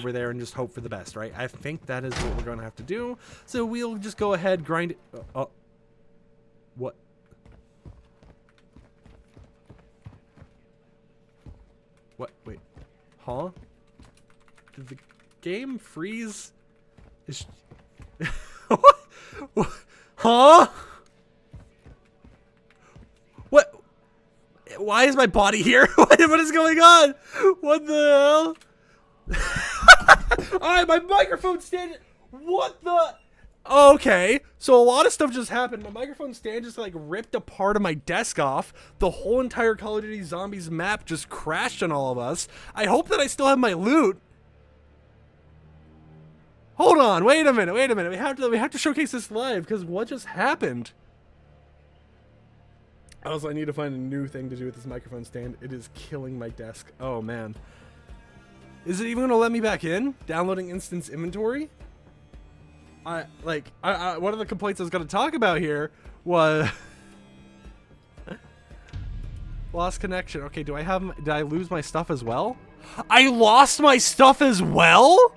over there and just hope for the best, right? I think that is what we're going to have to do. So we'll just go ahead, grind it. What? What? Wait. Huh? Did the game freeze? What? Huh? What? Why is my body here? What is going on? What the hell? Alright, my microphone stand. What the? Okay, so a lot of stuff just happened. My microphone stand just like ripped a part of my desk off. The whole entire Call of Duty Zombies map just crashed on all of us. I hope that I still have my loot. Hold on, wait a minute. We have to showcase this live because what just happened? Also, I need to find a new thing to do with this microphone stand. It is killing my desk. Oh man. Is it even gonna let me back in? Downloading instance inventory? One of the complaints I was gonna talk about here was lost connection. Okay, did I lose my stuff as well? I lost my stuff as well?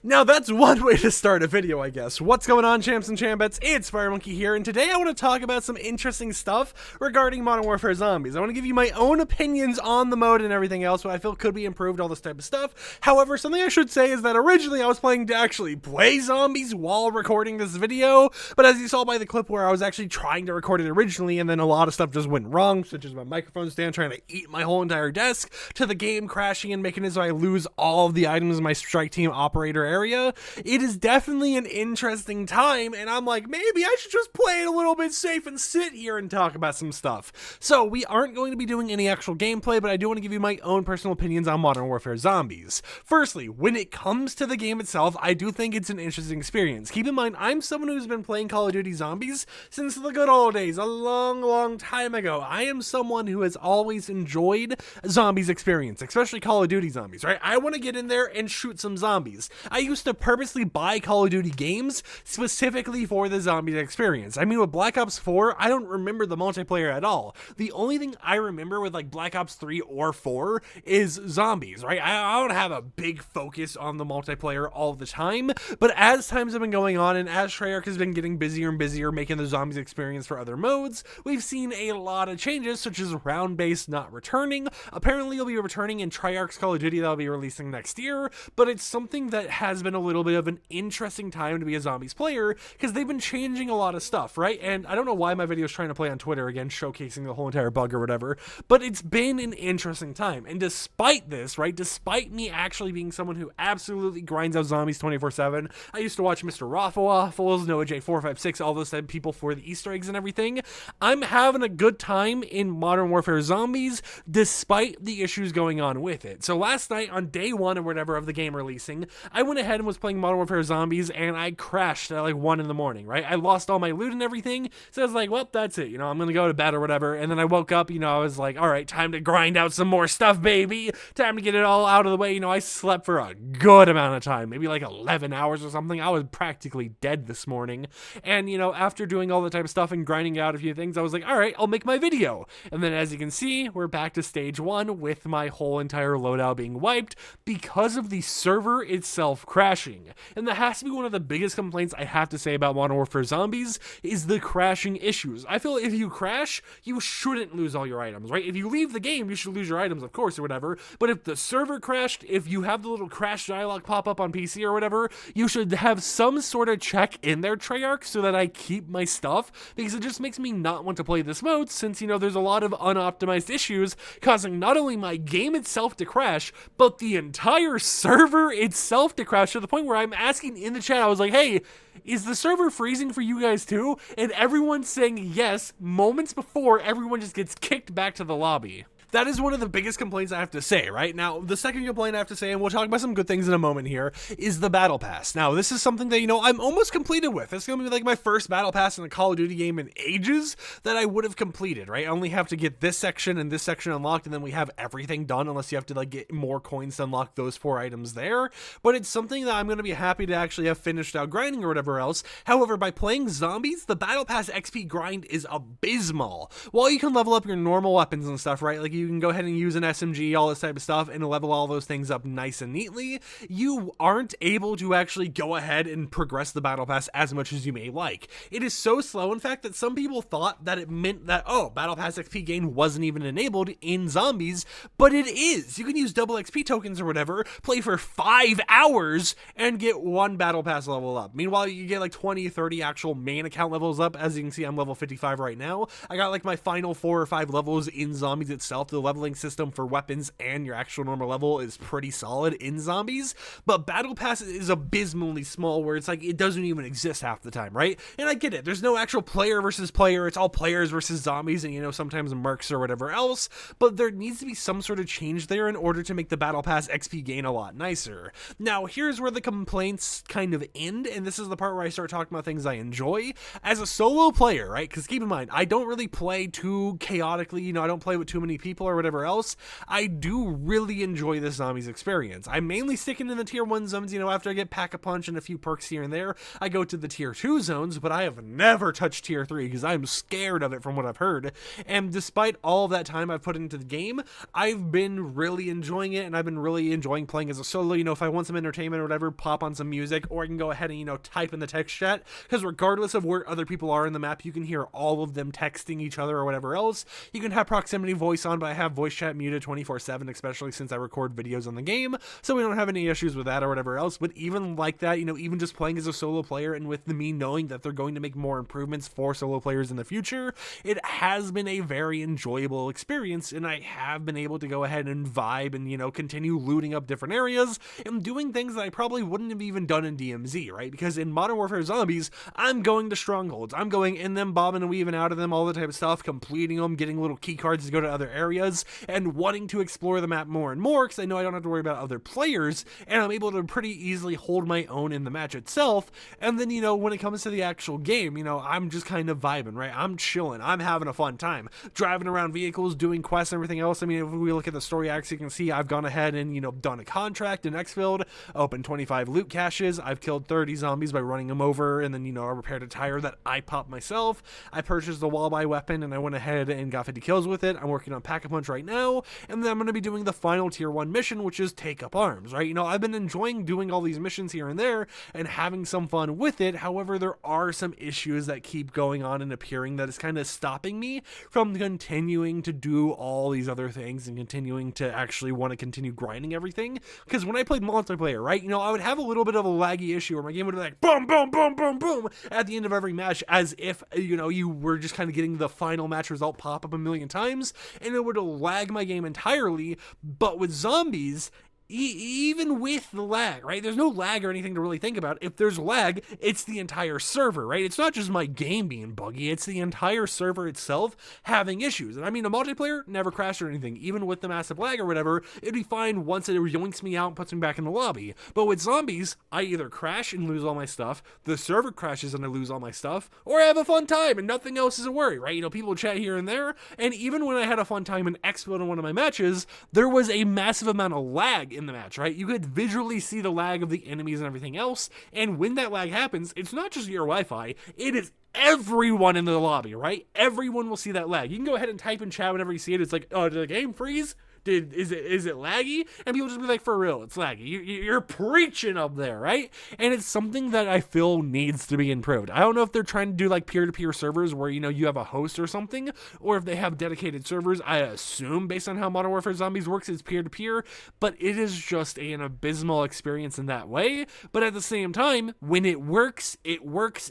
Now that's one way to start a video, I guess. What's going on, champs and chambettes? It's FireMonkey here, and today I want to talk about some interesting stuff regarding Modern Warfare Zombies. I want to give you my own opinions on the mode and everything else, what I feel could be improved, all this type of stuff. However, something I should say is that originally I was planning to actually play zombies while recording this video, but as you saw by the clip where I was actually trying to record it originally, and then a lot of stuff just went wrong, such as my microphone stand trying to eat my whole entire desk, to the game crashing and making it so I lose all of the items in my strike team operator area. It is definitely an interesting time, and I'm like, maybe I should just play it a little bit safe and sit here and talk about some stuff. So we aren't going to be doing any actual gameplay, but I do want to give you my own personal opinions on Modern Warfare Zombies. Firstly, when it comes to the game itself, I do think it's an interesting experience. Keep in mind, I'm someone who's been playing Call of Duty Zombies since the good old days, a long time ago. I am someone who has always enjoyed Zombies experience, especially Call of Duty Zombies, right? I want to get in there and shoot some zombies. I used to purposely buy Call of Duty games specifically for the zombies experience. I mean, with Black Ops 4, I don't remember the multiplayer at all. The only thing I remember with like Black Ops 3 or 4 is zombies, right? I don't have a big focus on the multiplayer all the time, but as times have been going on and as Treyarch has been getting busier and busier making the zombies experience for other modes, we've seen a lot of changes, such as round-based not returning. Apparently it'll be returning in Treyarch's Call of Duty that'll be releasing next year, but it's something that has been a little bit of an interesting time to be a zombies player because they've been changing a lot of stuff, right? And I don't know why my video is trying to play on Twitter again, showcasing the whole entire bug or whatever, but it's been an interesting time. And despite this, right, despite me actually being someone who absolutely grinds out zombies 24/7, I used to watch Mr. Waffles, Noah J456, all those type of people for the Easter eggs and everything. I'm having a good time in Modern Warfare Zombies despite the issues going on with it. So last night on day one or whatever of the game releasing, I went ahead and was playing Modern Warfare Zombies, and I crashed at like 1 in the morning, right? I lost all my loot and everything, so I was like, well, that's it, you know, I'm gonna go to bed or whatever. And then I woke up, you know, I was like, all right, time to grind out some more stuff, baby, time to get it all out of the way. You know, I slept for a good amount of time, maybe like 11 hours or something. I was practically dead this morning, and you know, after doing all the type of stuff and grinding out a few things, I was like, all right, I'll make my video. And then as you can see, we're back to stage 1 with my whole entire loadout being wiped because of the server itself crashing. And that has to be one of the biggest complaints I have to say about Modern Warfare Zombies is the crashing issues. I feel if you crash, you shouldn't lose all your items, right? If you leave the game, you should lose your items, of course, or whatever. But if the server crashed, if you have the little crash dialog pop up on PC or whatever, you should have some sort of check in there, Treyarch, so that I keep my stuff, because it just makes me not want to play this mode since, you know, there's a lot of unoptimized issues causing not only my game itself to crash, but the entire server itself to crash to the point where I'm asking in the chat, I was like, hey, is the server freezing for you guys too? And everyone's saying yes. Moments before, everyone just gets kicked back to the lobby. That is one of the biggest complaints I have to say, right? Now, the second complaint I have to say, and we'll talk about some good things in a moment here, is the Battle Pass. Now, this is something that, you know, I'm almost completed with. It's going to be like my first Battle Pass in a Call of Duty game in ages that I would have completed, right? I only have to get this section and this section unlocked, and then we have everything done, unless you have to, like, get more coins to unlock those 4 items there. But it's something that I'm going to be happy to actually have finished out grinding or whatever else. However, by playing Zombies, the Battle Pass XP grind is abysmal. While you can level up your normal weapons and stuff, right? Like, you can go ahead and use an SMG, all this type of stuff, and level all those things up nice and neatly, you aren't able to actually go ahead and progress the battle pass as much as you may like. It is so slow, in fact, that some people thought that it meant that, oh, battle pass XP gain wasn't even enabled in zombies, but it is. You can use double XP tokens or whatever, play for 5 hours, and get 1 battle pass level up. Meanwhile, you get like 20, 30 actual main account levels up. As you can see, I'm level 55 right now. I got like my final 4 or 5 levels in zombies itself. The leveling system for weapons and your actual normal level is pretty solid in zombies, but battle pass is abysmally small, where it's like it doesn't even exist half the time, right? And I get it. There's no actual player versus player. It's all players versus zombies and, you know, sometimes mercs or whatever else, but there needs to be some sort of change there in order to make the battle pass XP gain a lot nicer. Now, here's where the complaints kind of end, and this is the part where I start talking about things I enjoy. As a solo player, right? Because keep in mind, I don't really play too chaotically, you know, I don't play with too many people or whatever else. I do really enjoy this zombies experience. I'm mainly sticking in the tier 1 zones, you know, after I get Pack-a-Punch and a few perks here and there, I go to the tier 2 zones, but I have never touched tier 3 because I'm scared of it from what I've heard. And despite all that time I've put into the game, I've been really enjoying it, and I've been really enjoying playing as a solo. You know, if I want some entertainment or whatever, pop on some music, or I can go ahead and, you know, type in the text chat, because regardless of where other people are in the map, you can hear all of them texting each other or whatever else. You can have proximity voice on, but I have voice chat muted 24/7, especially since I record videos on the game, so we don't have any issues with that or whatever else. But even like that, you know, even just playing as a solo player, and with me knowing that they're going to make more improvements for solo players in the future, it has been a very enjoyable experience, and I have been able to go ahead and vibe and, you know, continue looting up different areas and doing things that I probably wouldn't have even done in DMZ, right? Because in Modern Warfare Zombies, I'm going to strongholds, I'm going in them, bobbing and weaving out of them, all the type of stuff, completing them, getting little key cards to go to other areas, and wanting to explore the map more and more, because I know I don't have to worry about other players, and I'm able to pretty easily hold my own in the match itself. And then, you know, when it comes to the actual game, you know, I'm just kind of vibing, right? I'm chilling, I'm having a fun time, driving around vehicles, doing quests and everything else. I mean, if we look at the story acts, you can see I've gone ahead and, you know, done a contract in Xfield, opened 25 loot caches, I've killed 30 zombies by running them over, and then, you know, I repaired a tire that I popped myself, I purchased the wall-buy weapon, and I went ahead and got 50 kills with it. I'm working on Pack-a-Punch right now, and then I'm going to be doing the final tier 1 mission, which is take up arms, right? You know, I've been enjoying doing all these missions here and there and having some fun with it. However, there are some issues that keep going on and appearing that is kind of stopping me from continuing to do all these other things and continuing to actually want to continue grinding everything. Because when I played multiplayer, right, you know, I would have a little bit of a laggy issue where my game would be like boom, boom, boom, boom, boom at the end of every match, as if, you know, you were just kind of getting the final match result pop up a million times, and it would lag my game entirely. But with zombies, even with the lag, right? There's no lag or anything to really think about. If there's lag, it's the entire server, right? It's not just my game being buggy, it's the entire server itself having issues. And I mean, a multiplayer never crashed or anything. Even with the massive lag or whatever, it'd be fine once it yoinks me out and puts me back in the lobby. But with zombies, I either crash and lose all my stuff, the server crashes and I lose all my stuff, or I have a fun time and nothing else is a worry, right? You know, people chat here and there, and even when I had a fun time in Expo in one of my matches, there was a massive amount of lag in the match, right? You could visually see the lag of the enemies and everything else, and when that lag happens, it's not just your Wi-Fi, it is everyone in the lobby, right? Everyone will see that lag. You can go ahead and type in chat whenever you see it. It's like, oh, did the game freeze? Is it laggy? And people just be like, for real, it's laggy. You're preaching up there, right? And it's something that I feel needs to be improved. I don't know if they're trying to do like peer-to-peer servers where, you know, you have a host or something, or if they have dedicated servers. I assume, based on how Modern Warfare Zombies works, it's peer-to-peer, but it is just an abysmal experience in that way. But at the same time, when it works,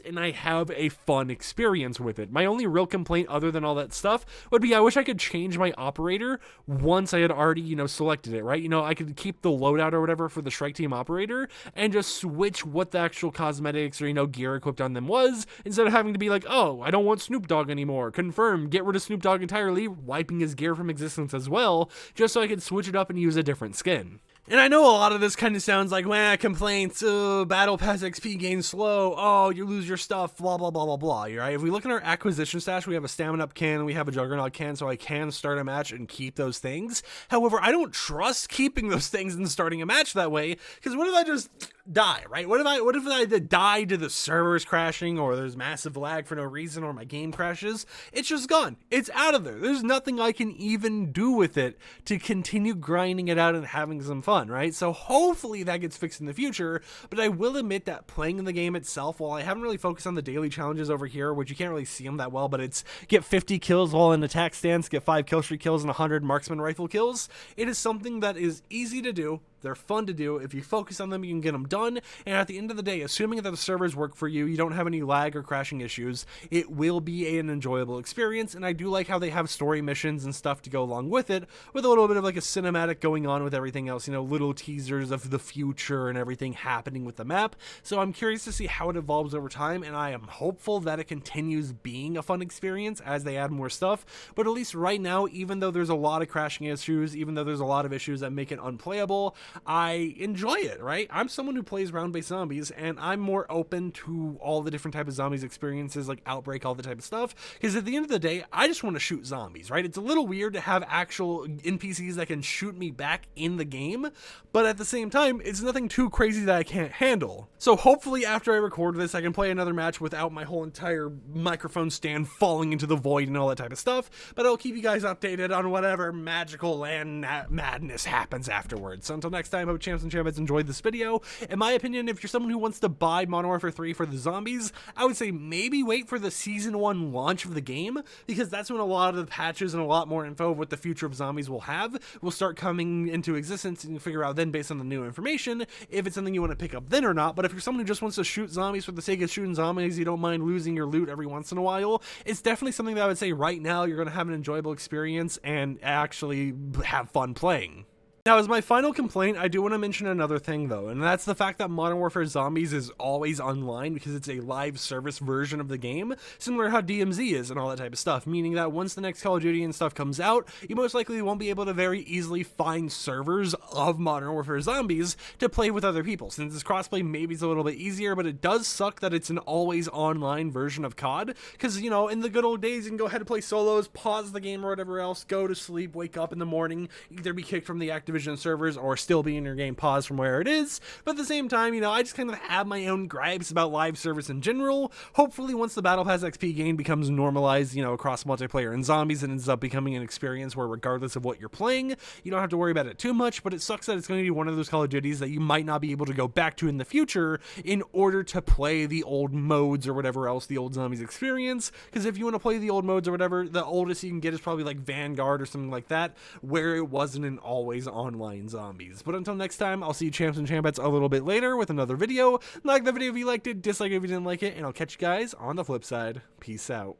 and I have a fun experience with it. My only real complaint, other than all that stuff, would be I wish I could change my operator once I had already, you know, selected it, right? You know, I could keep the loadout or whatever for the strike team operator and just switch what the actual cosmetics or, you know, gear equipped on them was, instead of having to be like, oh, I don't want Snoop Dogg anymore, confirm, get rid of Snoop Dogg entirely, wiping his gear from existence as well, just so I could switch it up and use a different skin. And I know a lot of this kind of sounds like, complaints, battle pass XP gain slow, oh, you lose your stuff, blah, blah, blah, blah, blah, right? If we look at our acquisition stash, we have a stamina up can, we have a juggernaut can, so I can start a match and keep those things. However, I don't trust keeping those things and starting a match that way, because what if I just die, right? What if I die to the servers crashing, or there's massive lag for no reason, or my game crashes? It's just gone. It's out of there. There's nothing I can even do with it to continue grinding it out and having some fun, right? So hopefully that gets fixed in the future, but I will admit that playing the game itself, while I haven't really focused on the daily challenges over here, which you can't really see them that well, but it's get 50 kills while in attack stance, get 5 kill streak kills and 100 marksman rifle kills. It is something that is easy to do. They're fun to do. If you focus on them, you can get them done. And at the end of the day, assuming that the servers work for you, you don't have any lag or crashing issues, it will be an enjoyable experience. And I do like how they have story missions and stuff to go along with it, with a little bit of like a cinematic going on with everything else, you know, little teasers of the future and everything happening with the map. So I'm curious to see how it evolves over time, and I am hopeful that it continues being a fun experience as they add more stuff. But at least right now, even though there's a lot of crashing issues, even though there's a lot of issues that make it unplayable, I enjoy it, right? I'm someone who plays round-based zombies, and I'm more open to all the different type of zombies experiences, like Outbreak, all the type of stuff, because at the end of the day, I just want to shoot zombies, right? It's a little weird to have actual NPCs that can shoot me back in the game, but at the same time, it's nothing too crazy that I can't handle. So hopefully after I record this, I can play another match without my whole entire microphone stand falling into the void and all that type of stuff, but I'll keep you guys updated on whatever magical land madness happens afterwards. So until next time, I hope champs and champions enjoyed this video. In my opinion, if you're someone who wants to buy Modern Warfare 3 for the zombies, I would say maybe wait for the Season 1 launch of the game, because that's when a lot of the patches and a lot more info of what the future of zombies will have will start coming into existence, and you figure out then, based on the new information, if it's something you want to pick up then or not. But if you're someone who just wants to shoot zombies for the sake of shooting zombies, you don't mind losing your loot every once in a while, it's definitely something that I would say right now you're going to have an enjoyable experience and actually have fun playing. Now, as my final complaint, I do want to mention another thing, though, and that's the fact that Modern Warfare Zombies is always online because it's a live service version of the game, similar to how DMZ is and all that type of stuff, meaning that once the next Call of Duty and stuff comes out, you most likely won't be able to very easily find servers of Modern Warfare Zombies to play with other people. Since it's crossplay, maybe it's a little bit easier, but it does suck that it's an always online version of COD, because, you know, in the good old days, you can go ahead and play solos, pause the game or whatever else, go to sleep, wake up in the morning, either be kicked from the Activision servers or still be in your game paused from where it is. But at the same time, you know, I just kind of have my own gripes about live service in general. Hopefully once the Battle Pass XP gain becomes normalized, you know, across multiplayer and zombies, it ends up becoming an experience where regardless of what you're playing, you don't have to worry about it too much. But it sucks that it's going to be one of those Call of Duties that you might not be able to go back to in the future in order to play the old modes or whatever else, the old zombies experience. Because if you want to play the old modes or whatever, the oldest you can get is probably like Vanguard or something like that, where it wasn't an always online zombies. But until next time, I'll see you champs and champettes a little bit later with another video. Like the video if you liked it, dislike it if you didn't like it, and I'll catch you guys on the flip side. Peace out.